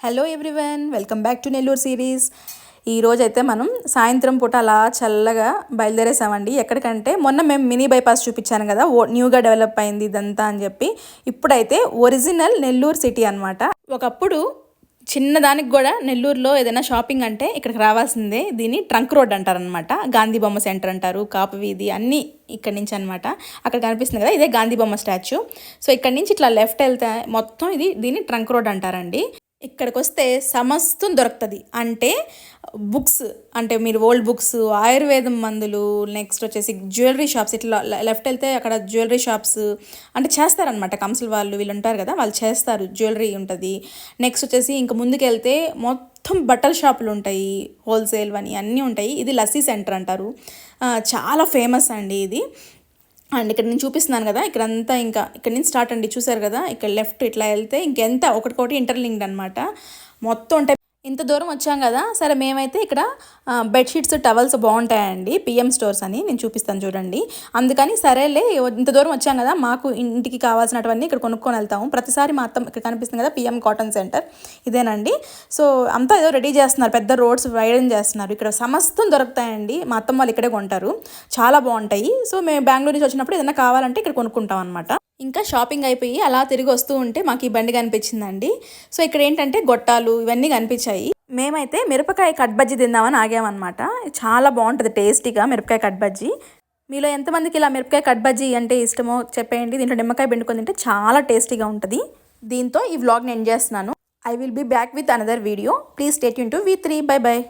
Hello everyone, welcome back to Nellore series. ఈరోజు అయితే మనం సాయంత్రం పూట అలా చల్లగా బయలుదేరేసామండి. ఎక్కడికంటే మొన్న మేము మినీ బైపాస్ చూపించాను కదా, న్యూగా డెవలప్ అయింది ఇదంతా అని చెప్పి. ఇప్పుడైతే ఒరిజినల్ నెల్లూరు సిటీ అనమాట. ఒకప్పుడు చిన్నదానికి కూడా నెల్లూరులో ఏదైనా షాపింగ్ అంటే ఇక్కడికి రావాల్సిందే. దీన్ని ట్రంక్ రోడ్ అంటారనమాట. గాంధీ బొమ్మ సెంటర్ అంటారు, కాపు వీధి అన్నీ ఇక్కడ నుంచి అనమాట. అక్కడ కనిపిస్తుంది కదా, ఇదే గాంధీ బొమ్మ స్టాచ్యూ. సో ఇక్కడ నుంచి ఇట్లా లెఫ్ట్ వెళ్తే మొత్తం దీన్ని ట్రంక్ రోడ్ అంటారండి. ఇక్కడికి వస్తే సమస్తం దొరుకుతుంది. అంటే బుక్స్, అంటే మీరు ఓల్డ్ బుక్స్, ఆయుర్వేదం మందులు, నెక్స్ట్ వచ్చేసి జ్యువెలరీ షాప్స్. ఇట్లా లెఫ్ట్ వెళ్తే అక్కడ జ్యువెలరీ షాప్స్ అంటే చేస్తారనమాట. కంసులు వాళ్ళు వీళ్ళు ఉంటారు కదా, వాళ్ళు చేస్తారు, జ్యువెలరీ ఉంటుంది. నెక్స్ట్ వచ్చేసి ఇంకా ముందుకు వెళ్తే మొత్తం బట్టల షాపులు ఉంటాయి, హోల్సేల్ అని అన్నీ ఉంటాయి. ఇది లస్సీ సెంటర్ అంటారు, చాలా ఫేమస్ అండి ఇది. అండ్ ఇక్కడ నేను చూపిస్తున్నాను కదా, ఇక్కడంతా ఇంకా ఇక్కడ నుంచి స్టార్ట్ అండి. చూసారు కదా, ఇక్కడ లెఫ్ట్ ఇట్లా వెళ్తే ఇంకెంత ఒకటికోటి ఇంటర్లింక్డ్ అనమాట మొత్తం ఉంటాయి. ఇంత దూరం వచ్చాం కదా, సరే మేమైతే ఇక్కడ బెడ్షీట్స్ టవల్స్ బాగుంటాయండి, పిఎం స్టోర్స్ అని నేను చూపిస్తాను చూడండి. అందుకని సరేలే, ఇంత దూరం వచ్చాం కదా, మాకు ఇంటికి కావాల్సినటువన్నీ ఇక్కడ కొనుక్కొని వెళ్తాము. ప్రతిసారి మా అత్తం ఇక్కడ కనిపిస్తుంది కదా, పిఎం కాటన్ సెంటర్ ఇదేనండి. సో అంతా ఏదో రెడీ చేస్తున్నారు, పెద్ద రోడ్స్ వైడన్ చేస్తున్నారు. ఇక్కడ సమస్తం దొరుకుతాయండి. మా అత్తం వాళ్ళు ఇక్కడే కొంటారు, చాలా బాగుంటాయి. సో మేము బెంగళూరు నుంచి వచ్చినప్పుడు ఏదైనా కావాలంటే ఇక్కడ కొనుక్కుంటాం అనమాట. ఇంకా షాపింగ్ అయిపోయి అలా తిరిగి వస్తూ ఉంటే మాకు ఈ బండి కనిపించిందండి. సో ఇక్కడ ఏంటంటే గొట్టాలు ఇవన్నీ కనిపించాయి. మేమైతే మిరపకాయ కట్ బజ్జీ తిందామని ఆగామన్నమాట. చాలా బాగుంటుంది టేస్టీగా మిరపకాయ కట్ బజ్జీ. మీలో ఎంతమందికి ఇలా మిరపకాయ కట్ బజ్జీ అంటే ఇష్టమో చెప్పేయండి. దీంట్లో నిమ్మకాయ పిండుకొని తింటే చాలా టేస్టీగా ఉంటుంది. దీంతో ఈ వ్లాగ్ని ఎండ్ చేస్తున్నాను. I will be back with another video. Please stay tune to V3. Bye by.